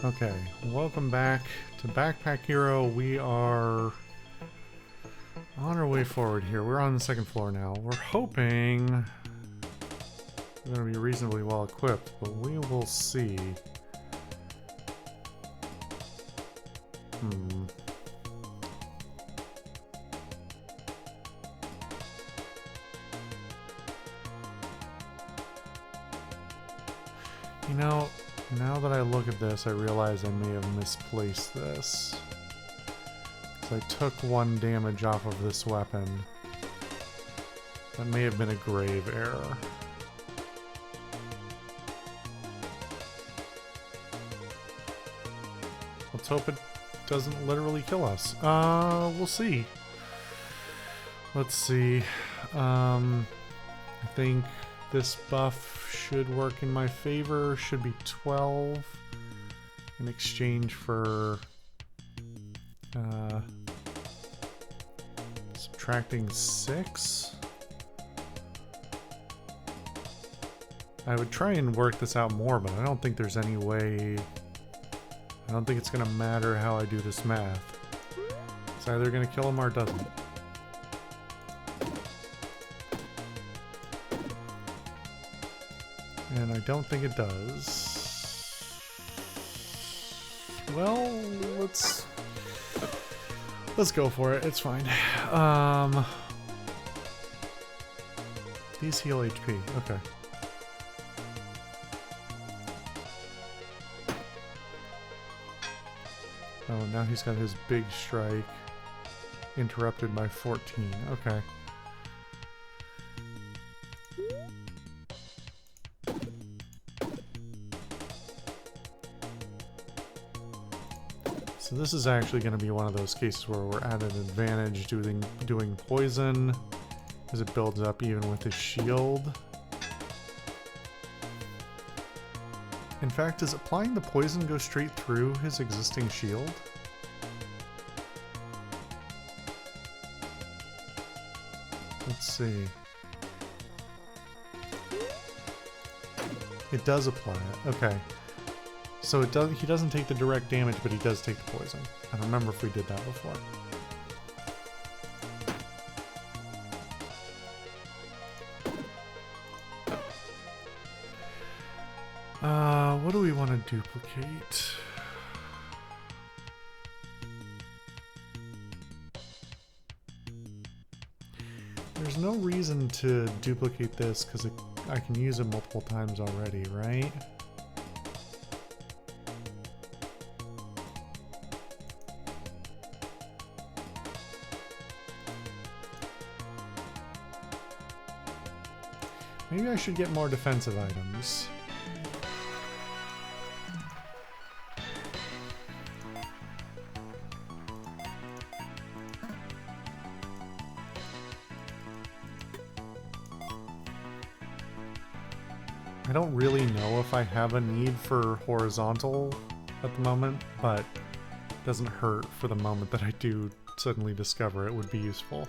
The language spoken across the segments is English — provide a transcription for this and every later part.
Okay, welcome back to Backpack Hero. We are on our way forward here. We're on the second floor now. We're hoping we're going to be reasonably well equipped, but we will see. You know, now that I look at this, I realize I may have misplaced this. I took one damage off of this weapon. That may have been a grave error. Let's hope it doesn't literally kill us. We'll see. Let's see. I think this buff should work in my favor. Should be 12 in exchange for subtracting 6. I would try and work this out more, but I don't think there's any way. I don't think it's gonna matter how I do this math. It's either gonna kill him or it doesn't. And I don't think it does. Well, let's go for it. It's fine. These heal HP. Okay. Oh, now he's got his big strike interrupted by 14. Okay. So this is actually going to be one of those cases where we're at an advantage doing poison, as it builds up even with his shield. In fact, does applying the poison go straight through his existing shield? Let's see. It does apply it. Okay. So he doesn't take the direct damage, but he does take the poison. I don't remember if we did that before. What do we want to duplicate? There's no reason to duplicate this because I can use it multiple times already, right? Maybe I should get more defensive items. I don't really know if I have a need for horizontal at the moment, but it doesn't hurt for the moment that I do suddenly discover it would be useful.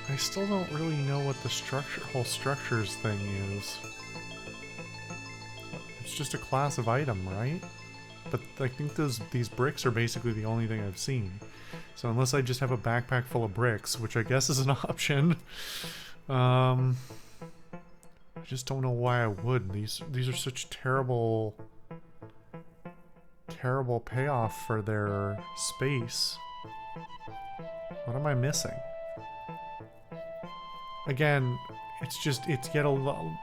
I still don't really know what the whole structures thing is. It's just a class of item, right? But I think these bricks are basically the only thing I've seen. So unless I just have a backpack full of bricks, which I guess is an option, I just don't know why I would. These are such terrible payoff for their space. What am I missing? Again, it's yet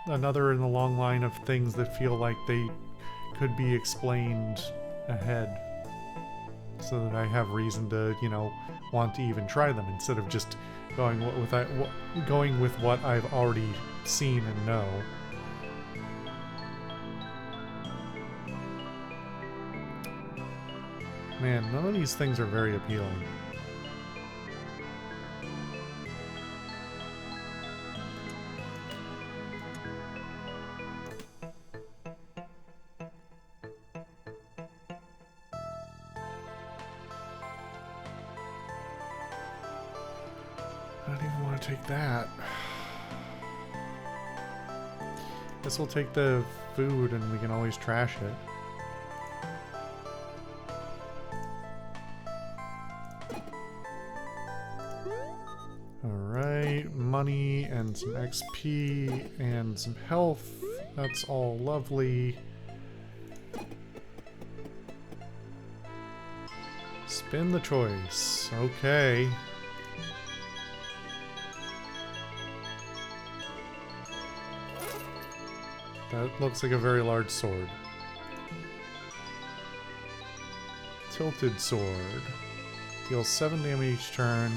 another in the long line of things that feel like they could be explained ahead so that I have reason to, you know, want to even try them instead of just going with what I've already seen and know. Man, none of these things are very appealing. I don't even want to take that. Guess we'll take the food and we can always trash it. Alright, money and some XP and some health. That's all lovely. Spin the choice. Okay. That looks like a very large sword. Tilted sword. Deals 7 damage each turn.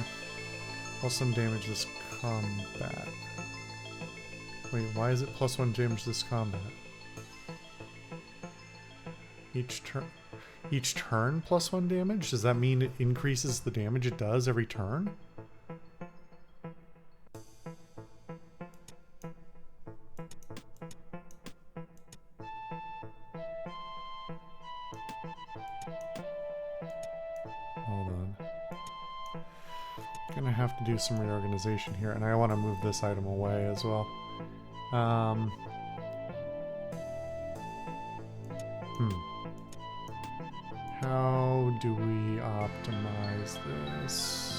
Plus some damage this combat. Wait, why is it plus 1 damage this combat? Each turn plus 1 damage? Does that mean it increases the damage it does every turn? Hold on. Gonna have to do some reorganization here, and I want to move this item away as well. How do we optimize this?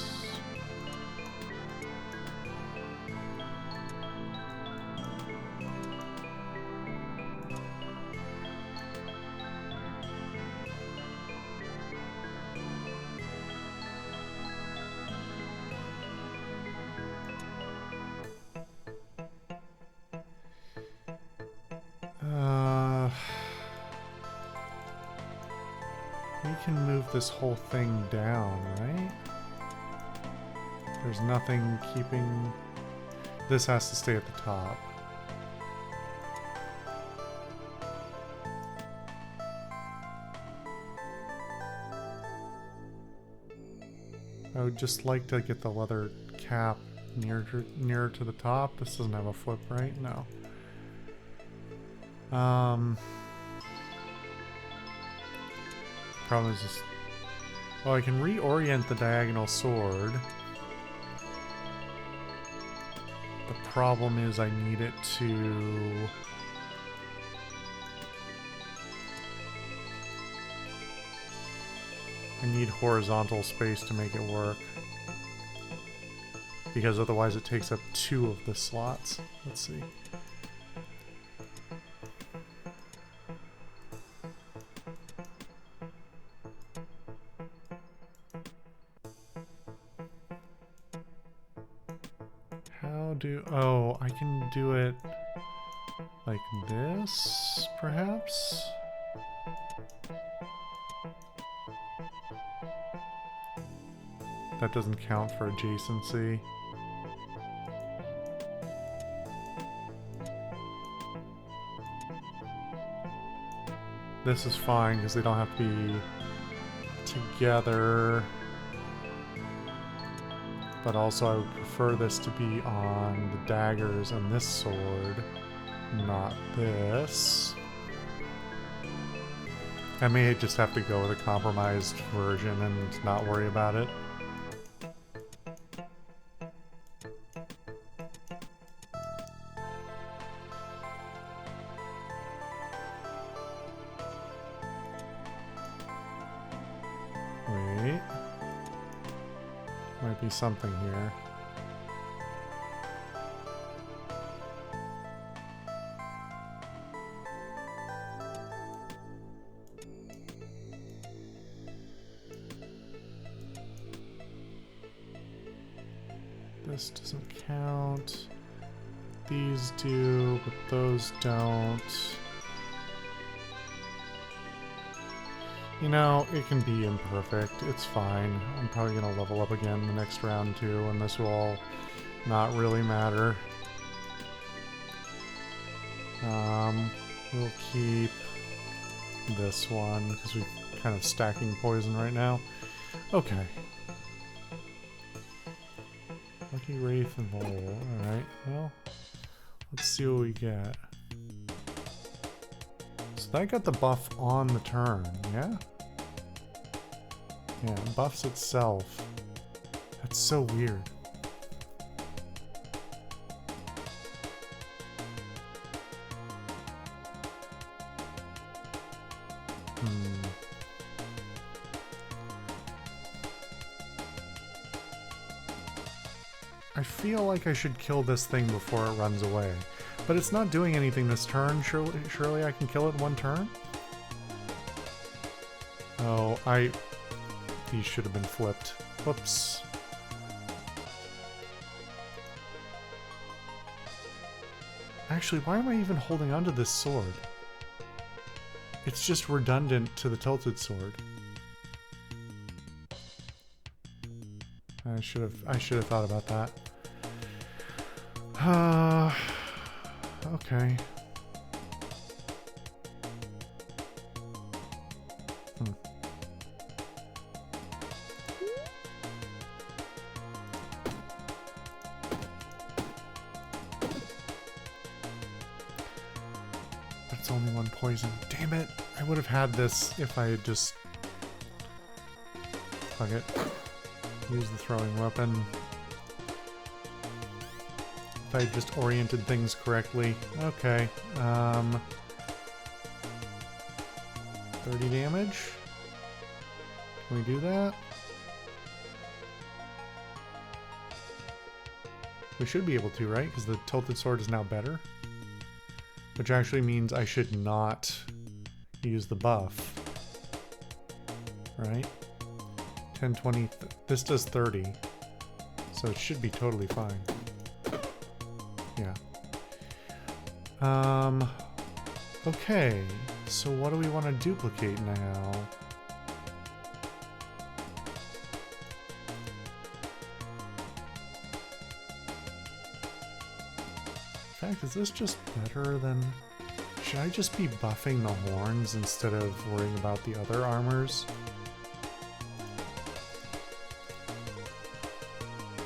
We can move this whole thing down, right? There's nothing keeping... This has to stay at the top. I would just like to get the leather cap nearer to the top. This doesn't have a flip, right? No. Problem is just... Well, I can reorient the diagonal sword. The problem is I need it to... I need horizontal space to make it work. Because otherwise it takes up 2 of the slots. Let's see. Oh, I can do it like this, perhaps? That doesn't count for adjacency. This is fine because they don't have to be together. But also I would prefer this to be on the daggers and this sword, not this. I may just have to go with a compromised version and not worry about it. Wait. Might be something here. This doesn't count. These do, but those don't. You know, it can be imperfect. It's fine. I'm probably going to level up again the next round too, and this will all not really matter. We'll keep this one, because we're kind of stacking poison right now. Okay. Lucky Wraith and Mole. Alright, well, let's see what we get. So that got the buff on the turn, yeah? Yeah, it buffs itself. That's so weird. I feel like I should kill this thing before it runs away. But it's not doing anything this turn. Surely I can kill it in one turn? Oh, these should have been flipped. Whoops. Actually, why am I even holding onto this sword? It's just redundant to the tilted sword. I should have thought about that. Okay. That's only one poison. Damn it! I would have had this if I had just... Fuck it. Use the throwing weapon. If I just oriented things correctly. Okay. 30 damage? Can we do that? We should be able to, right? Because the tilted sword is now better. Which actually means I should not use the buff. Right? 10, 20... This does 30. So it should be totally fine. Yeah. Okay. So what do we want to duplicate now? In fact, is this just better than... Should I just be buffing the horns instead of worrying about the other armors?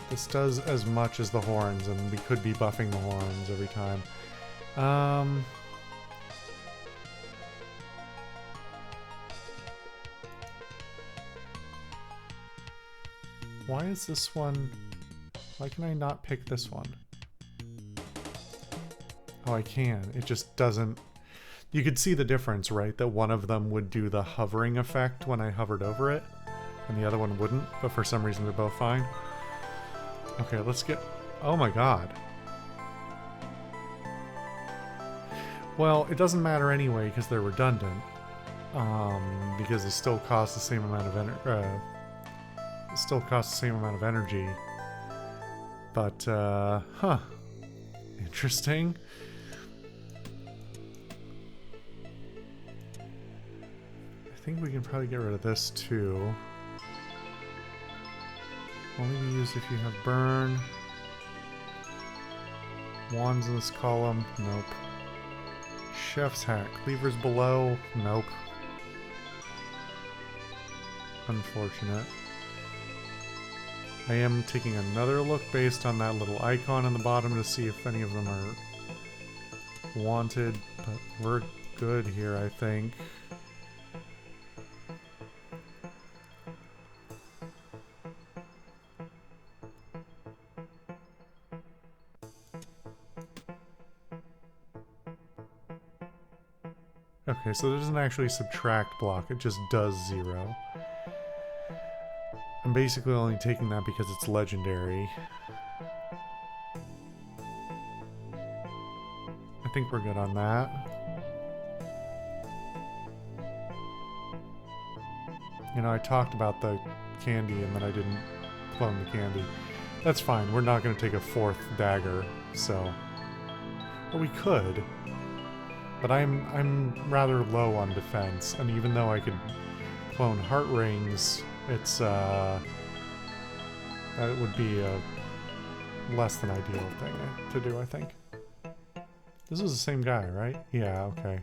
This does as much as the horns, and we could be buffing the horns every time. Why is this one... Why can I not pick this one? Oh, I can. It just doesn't... You could see the difference, right? That one of them would do the hovering effect when I hovered over it, and the other one wouldn't, but for some reason they're both fine. Okay, let's get... Oh my god. Well, it doesn't matter anyway because they're redundant. Because they still cost the same amount of energy. But, huh. Interesting. I think we can probably get rid of this too. Only be used if you have burn. Wands in this column. Nope. Chef's hat. Cleavers below. Nope. Unfortunate. I am taking another look based on that little icon in the bottom to see if any of them are wanted, but we're good here, I think. Okay, so it doesn't actually subtract block, it just does 0. I'm basically only taking that because it's legendary. I think we're good on that. You know, I talked about the candy and then I didn't clone the candy. That's fine, we're not going to take a 4th dagger, so... Well, we could. But I'm rather low on defense, and even though I could clone heart rings, it's that would be a less than ideal thing to do, I think. This is the same guy, right? Yeah, okay.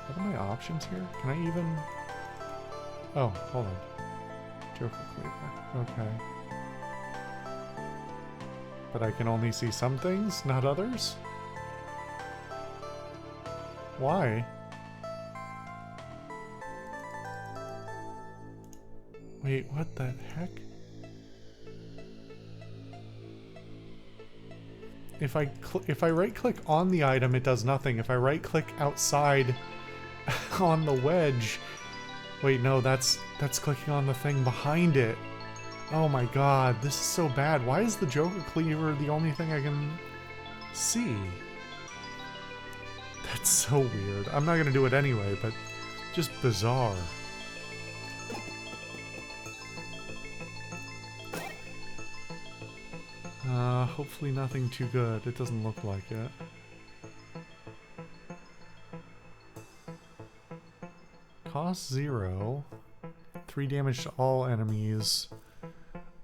What are my options here? Can I even... Oh, hold on. Joker Cleaver. Okay. But I can only see some things, not others? Why? Wait, what the heck? If I right-click on the item, it does nothing. If I right-click outside on the wedge. Wait, no, that's clicking on the thing behind it. Oh my god, this is so bad. Why is the Joker cleaver the only thing I can see? That's so weird. I'm not gonna do it anyway, but just bizarre. Hopefully nothing too good. It doesn't look like it. Cost 0. 3 damage to all enemies.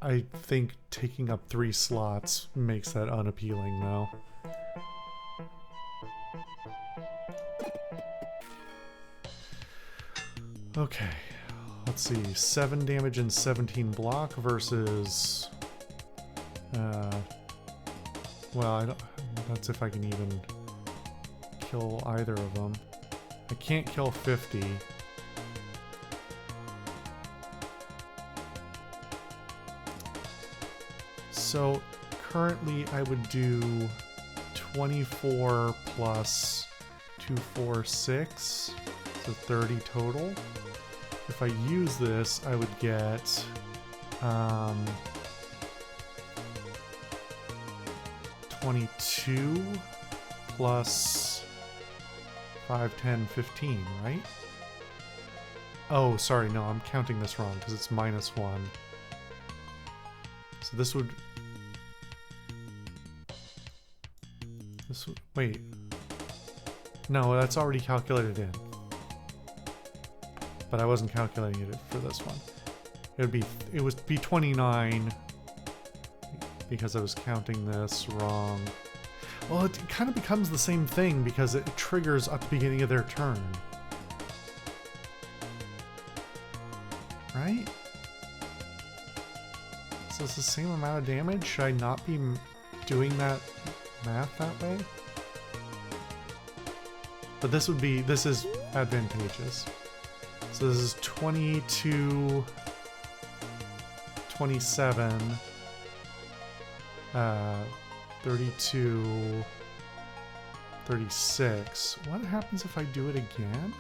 I think taking up 3 slots makes that unappealing, though. Okay, let's see. 7 damage and 17 block versus... well, that's if I can even kill either of them. I can't kill 50. So currently I would do 24 plus 2, 4, 6, so 30 total. If I use this, I would get 22 plus 5, 10, 15, right? Oh, sorry, no, I'm counting this wrong because it's -1. So this would... wait. No, that's already calculated in. But I wasn't calculating it for this one. It would be 29 because I was counting this wrong. Well, it kind of becomes the same thing because it triggers at the beginning of their turn. Right? So it's the same amount of damage? Should I not be doing that math that way? But this is advantageous. So this is 22, 27, 32, 36. What happens if I do it again?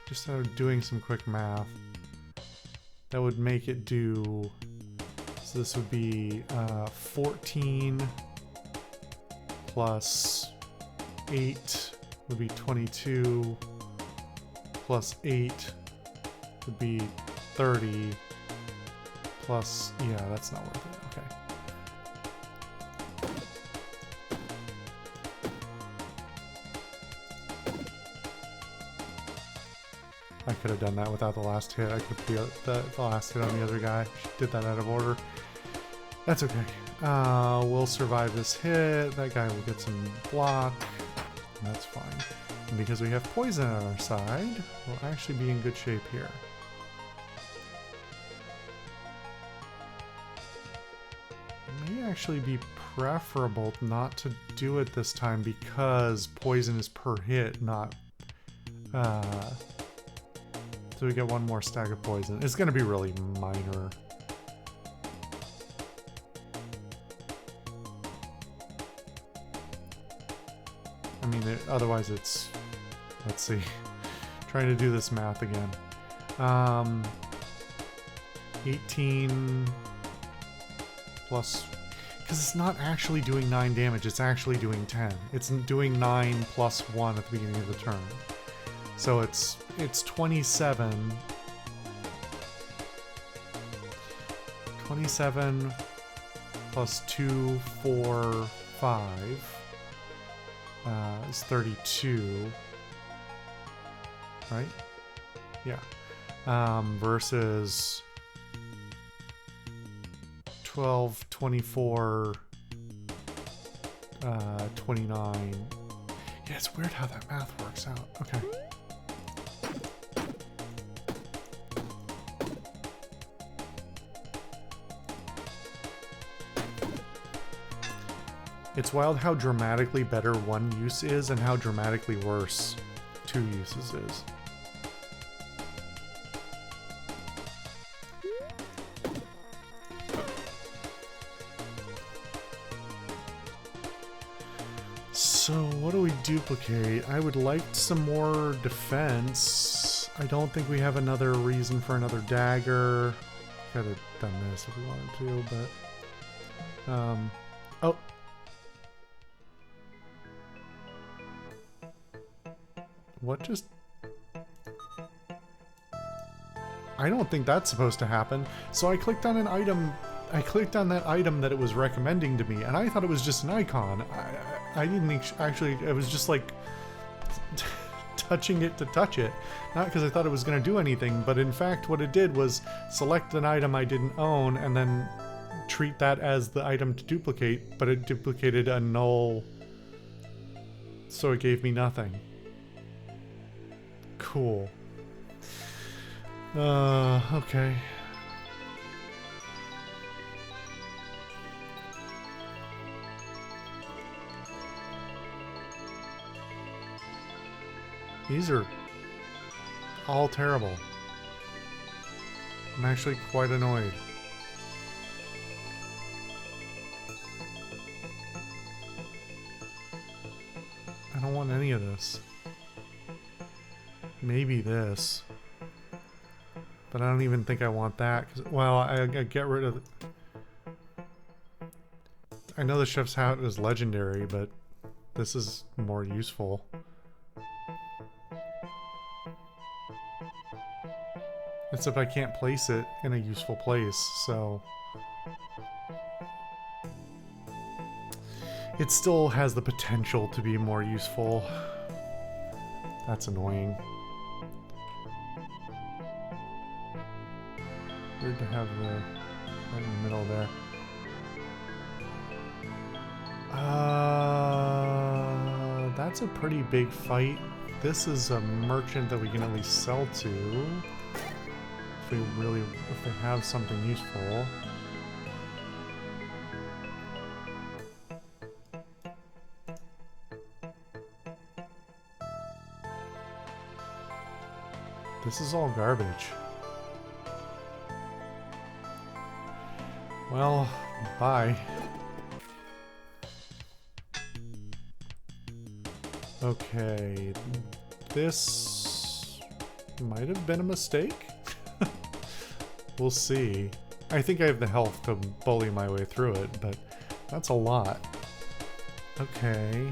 Just doing some quick math. That would make it do... So this would be 14 plus 8 would be 22 plus 8 would be 30 plus... yeah, that's not worth it. Okay. I could have done that without the last hit. I could be the last hit on the other guy. Did that out of order. That's okay. We'll survive this hit. That guy will get some block. That's fine. And because we have poison on our side, we'll actually be in good shape here. It may actually be preferable not to do it this time because poison is per hit, not... so we get one more stack of poison. It's going to be really minor. I mean, otherwise it's... let's see. Trying to do this math again. 18 plus... because it's not actually doing 9 damage, it's actually doing 10. It's doing 9 plus 1 at the beginning of the turn. So it's 27. 27 plus 2, 4, 5 is 32. Right? Yeah. Versus 12, 24, 29. Yeah, it's weird how that math works out. Okay. It's wild how dramatically better one use is and how dramatically worse 2 uses is. So what do we duplicate? I would like some more defense. I don't think we have another reason for another dagger. Could have done this if we wanted to, but oh. What just... I don't think that's supposed to happen. So I clicked on an item. I clicked on that item that it was recommending to me, and I thought it was just an icon. I didn't actually... It was just like touching it to touch it. Not because I thought it was going to do anything, but in fact what it did was select an item I didn't own and then treat that as the item to duplicate, but it duplicated a null, so it gave me nothing. Cool. Okay. These are all terrible. I'm actually quite annoyed. I don't want any of this. Maybe this. But I don't even think I want that. Well, I get rid of... I know the chef's hat is legendary, but this is more useful. Except I can't place it in a useful place, so... It still has the potential to be more useful. That's annoying. Weird to have the... right in the middle there. That's a pretty big fight. This is a merchant that we can at least sell to. If they have something useful. This is all garbage. Well, bye. Okay, this might have been a mistake. We'll see. I think I have the health to bully my way through it, but that's a lot. Okay.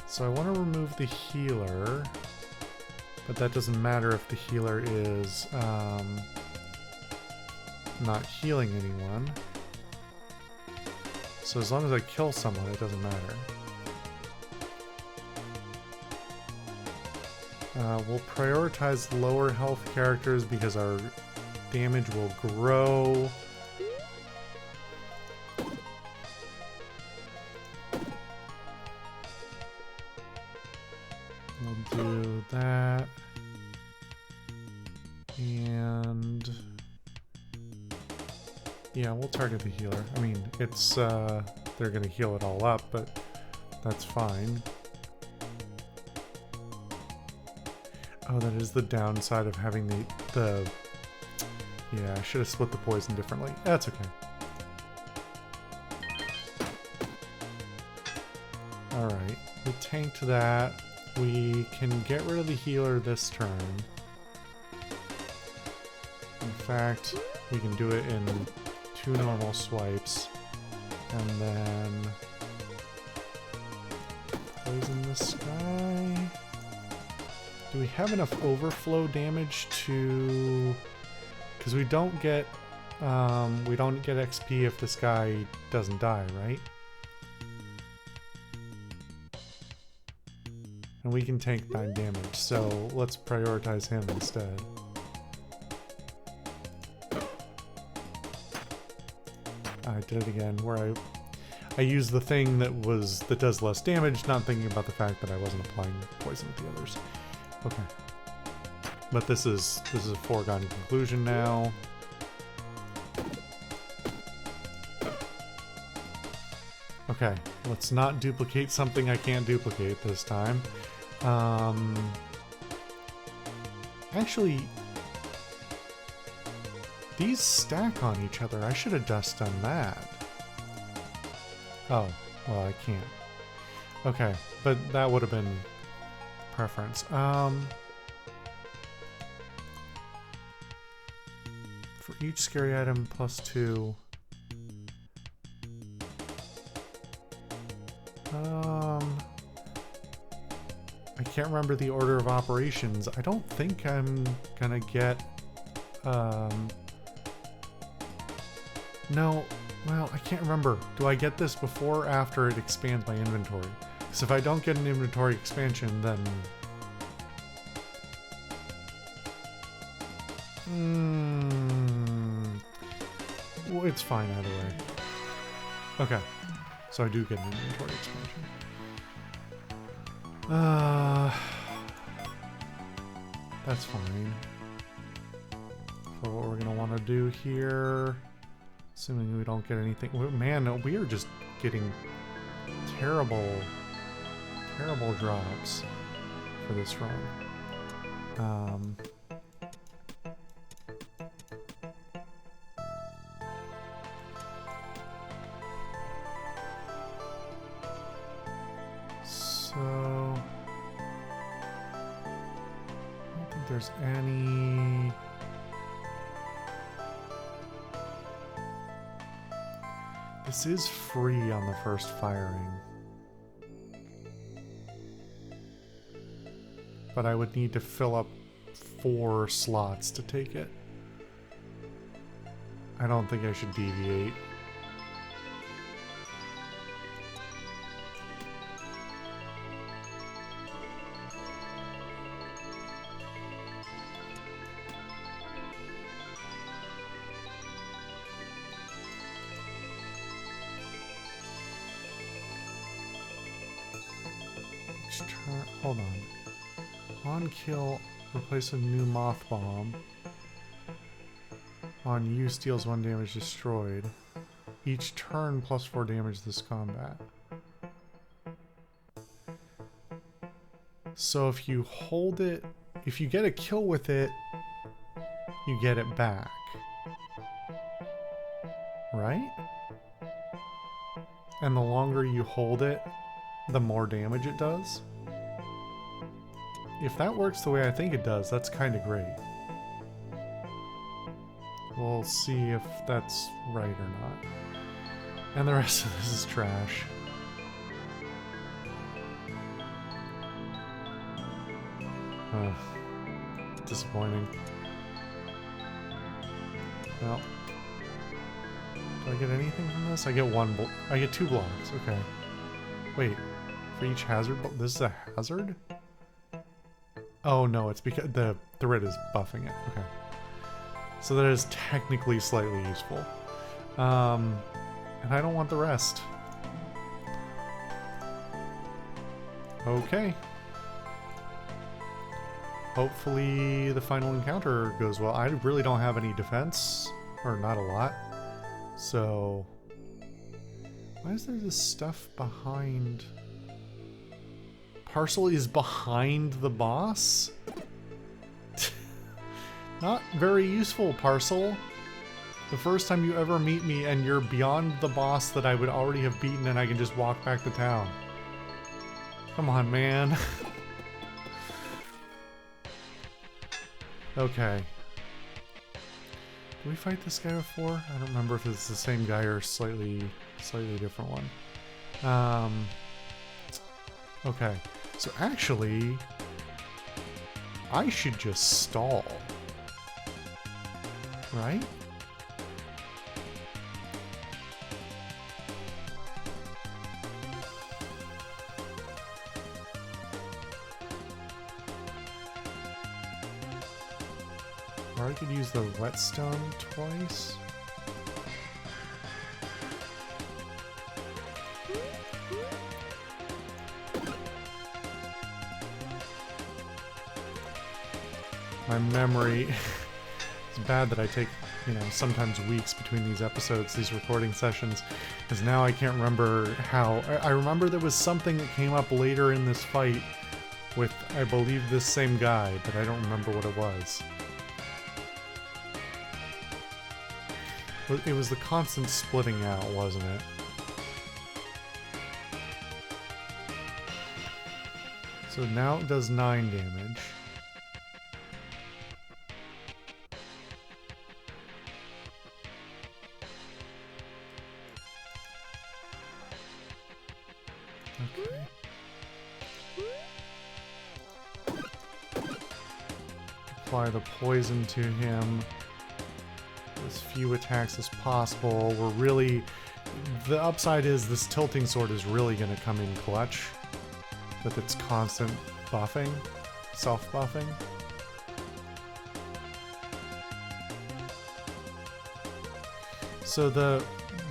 So I want to remove the healer, but that doesn't matter if the healer is not healing anyone. So as long as I kill someone, it doesn't matter. We'll prioritize lower health characters because our damage will grow. We'll do that. And... yeah, we'll target the healer. I mean, it's, they're gonna heal it all up, but that's fine. Oh, that is the downside of having the... Yeah, I should have split the poison differently. That's okay. Alright, we tanked that. We can get rid of the healer this turn. In fact, we can do it in 2 normal swipes. And then... poison this guy. Do we have enough overflow damage to... because we don't get XP if this guy doesn't die, right? And we can tank 9 damage, so let's prioritize him instead. I did it again, where I used the thing that does less damage, not thinking about the fact that I wasn't applying poison with the others. Okay. But this is a foregone conclusion now. Okay, let's not duplicate something I can't duplicate this time. Actually, these stack on each other. I should have just done that. Oh, well, I can't. Okay, but that would have been preference. For each scary item +2. I can't remember the order of operations. I don't think I'm gonna get, no, well, I can't remember. Do I get this before or after it expands my inventory? Because if I don't get an inventory expansion, then... Well, it's fine either way. Okay, so I do get an inventory expansion. That's fine. So what we're gonna want to do here, assuming we don't get anything... Man, we are just getting terrible drops for this run. So... I don't think there's any... This is free on the first firing. But I would need to fill up 4 slots to take it. I don't think I should deviate. Hold on. On kill, replace a new moth bomb. On use, deals 1 damage destroyed. Each turn +4 damage this combat. So if you hold it, if you get a kill with it, you get it back. Right? And the longer you hold it, the more damage it does. If that works the way I think it does, that's kind of great. We'll see if that's right or not. And the rest of this is trash. Disappointing. Well, do I get anything from this? I get I get 2 blocks. Okay. Wait, for each hazard, this is a hazard? Oh no, it's because the thread is buffing it. Okay. So that is technically slightly useful. And I don't want the rest. Okay. Hopefully the final encounter goes well. I really don't have any defense, or not a lot. So... Why is there this stuff behind... Parcel is behind the boss? Not very useful, Parcel. The first time you ever meet me and you're beyond the boss that I would already have beaten and I can just walk back to town. Come on, man. Okay. Did we fight this guy before? I don't remember if it's the same guy or slightly different one. Okay. So actually, I should just stall. Right? Or I could use the whetstone twice. My memory is bad that I take, you know, sometimes weeks between these episodes, these recording sessions, because now I can't remember how. I remember there was something that came up later in this fight with, I believe, this same guy, but I don't remember what it was. It was the constant splitting out, wasn't it? So now it does 9 damage. Okay. Apply the poison to him. As few attacks as possible. We're really... The upside is this tilting sword is really going to come in clutch with its constant buffing, self-buffing. So the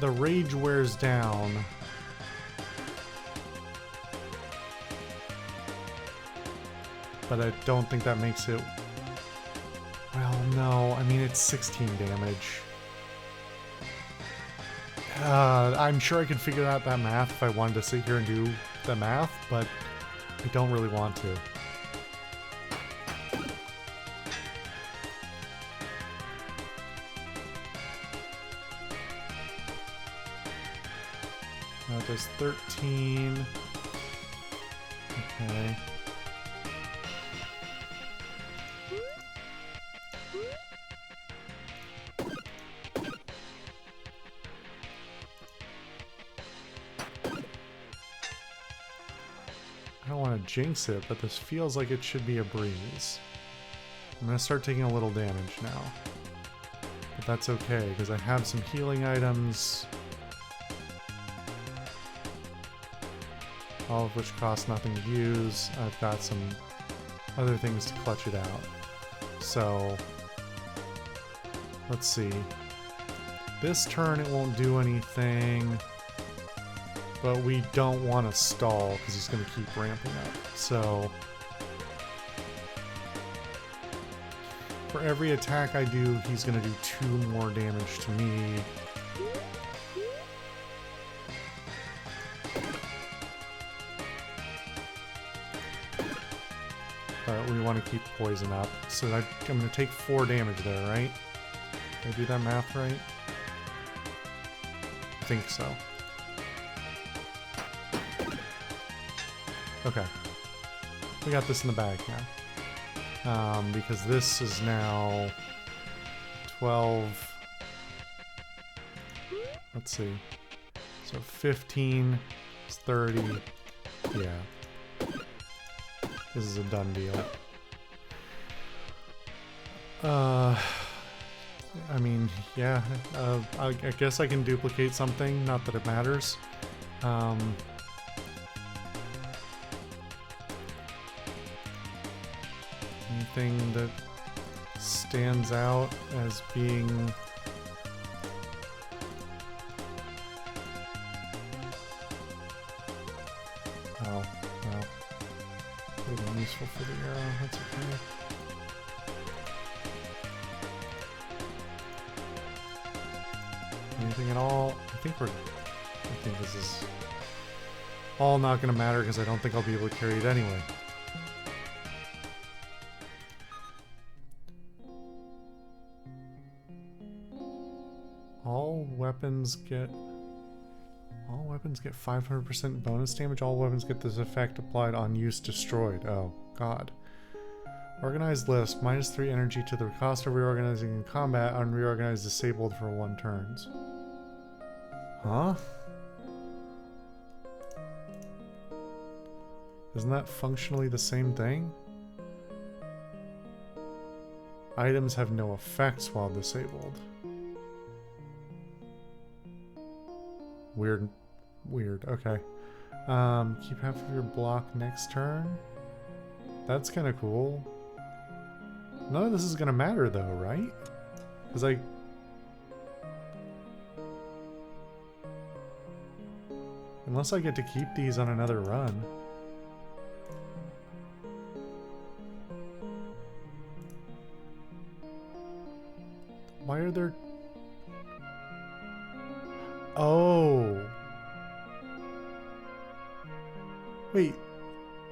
rage wears down. But I don't think that makes it... Well, no. I mean, it's 16 damage. I'm sure I could figure out that math if I wanted to sit here and do the math, but I don't really want to. That does 13. Okay. I don't want to jinx it, but this feels like it should be a breeze. I'm going to start taking a little damage now. But that's okay, because I have some healing items. All of which cost nothing to use. I've got some other things to clutch it out. So, let's see. This turn it won't do anything. But we don't want to stall because he's going to keep ramping up. So for every attack I do, he's going to do 2 more damage to me. But we want to keep poison up. So I'm going to take 4 damage there, right? Did I do that math right? I think so. Okay. We got this in the bag now. Because this is now 12. Let's see. So 15 is 30. Yeah. This is a done deal. I mean, yeah. I guess I can duplicate something. Not that it matters. Anything that stands out as being well, pretty useful for the arrow, that's okay. Anything at all? I think this is all not gonna matter because I don't think I'll be able to carry it anyway. All weapons get 500% bonus damage. All weapons get this effect applied on use destroyed. Oh, God. Organized list. -3 energy to the cost of reorganizing in combat. Unreorganized disabled for 1 turns. Huh? Isn't that functionally the same thing? Items have no effects while disabled. Weird. Okay. Keep half of your block next turn. That's kind of cool. None of this is gonna matter though, right? Because unless I get to keep these on another run. Why are there... Oh. Wait.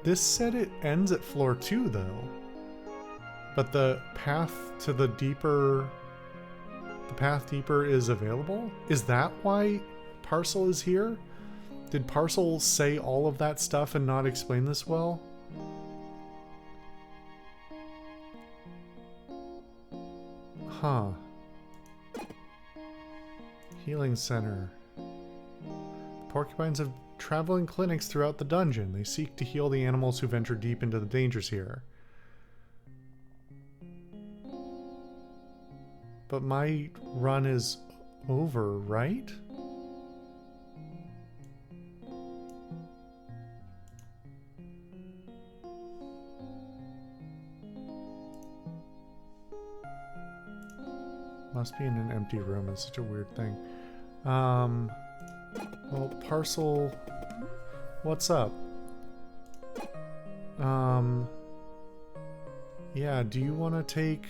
This said it ends at floor 2 though. But the path to the deeper... The path deeper is available? Is that why Parcel is here? Did Parcel say all of that stuff and not explain this well? Huh. Healing center. Porcupines have traveling clinics throughout the dungeon. They seek to heal the animals who venture deep into the dangers here. But my run is over, right? Must be in an empty room. It's such a weird thing. Well, parcel... What's up? Yeah, do you want to take...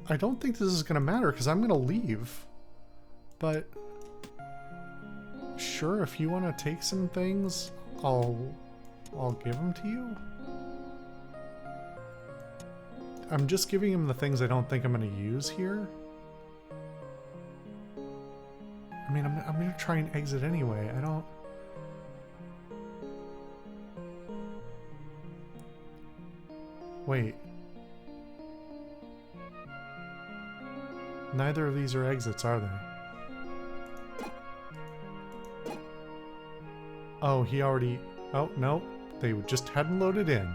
I don't think this is going to matter because I'm going to leave. But... Sure, if you want to take some things, I'll give them to you. I'm just giving him the things I don't think I'm going to use here. I mean, I'm going to try and exit anyway. I don't... Wait. Neither of these are exits, are they? Oh, he already... Oh, no. They just hadn't loaded in.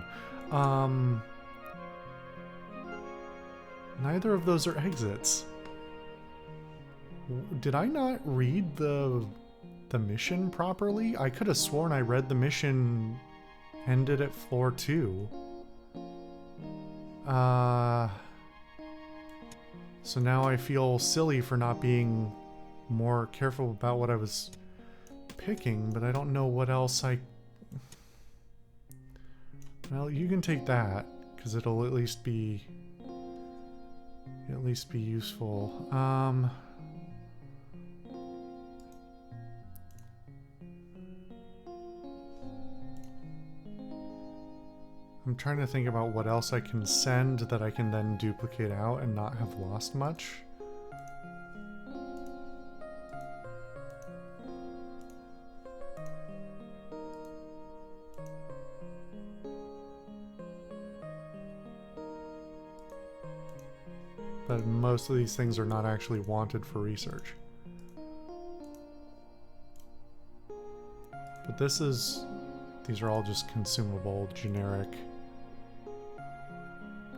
Neither of those are exits. Did I not read the mission properly? I could have sworn I read the mission ended at floor 2. So now I feel silly for not being more careful about what I was picking, but I don't know what else I... Well, you can take that, because it'll at least be useful. I'm trying to think about what else I can send that I can then duplicate out and not have lost much. But most of these things are not actually wanted for research. But these are all just consumable, generic.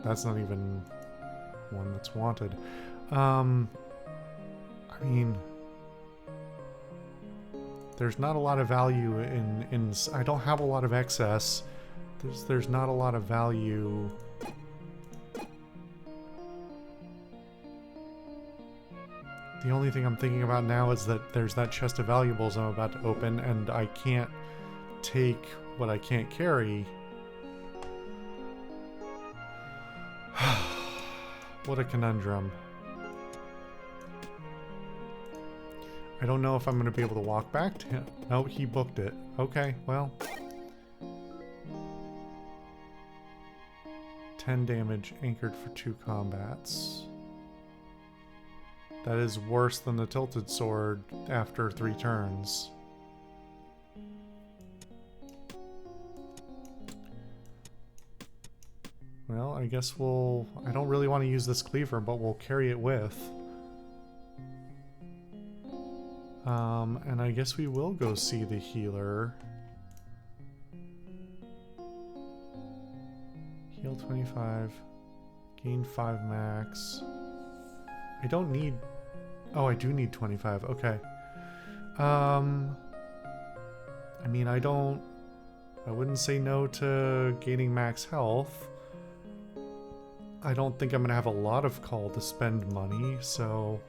That's not even one that's wanted. I mean, there's not a lot of value in I don't have a lot of excess. There's not a lot of value. The only thing I'm thinking about now is that there's that chest of valuables I'm about to open, and I can't take what I can't carry. What a conundrum. I don't know if I'm going to be able to walk back to him. No, he booked it. Okay, well. 10 damage, anchored for 2 combats. That is worse than the tilted sword after 3 turns. Well, I guess I don't really want to use this cleaver, but we'll carry it with. And I guess we will go see the healer. Heal 25. Gain 5 max. I don't need... Oh, I do need 25. Okay. I mean, I wouldn't say no to gaining max health. I don't think I'm going to have a lot of call to spend money, so...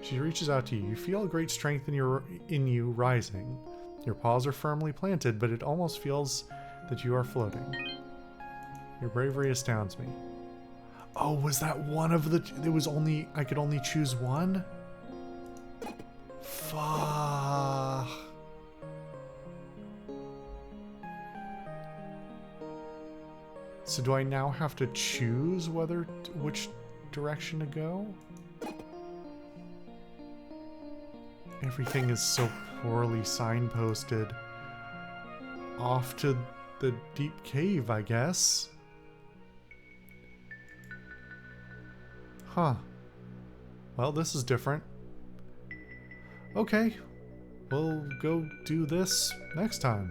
She reaches out to you. You feel great strength in you rising. Your paws are firmly planted, but it almost feels that you are floating. Your bravery astounds me. Oh, was that one of the... It was only... I could only choose one? Fuck. So do I now have to choose which direction to go? Everything is so poorly signposted. Off to the deep cave, I guess. Huh. Well, this is different. Okay. We'll go do this next time.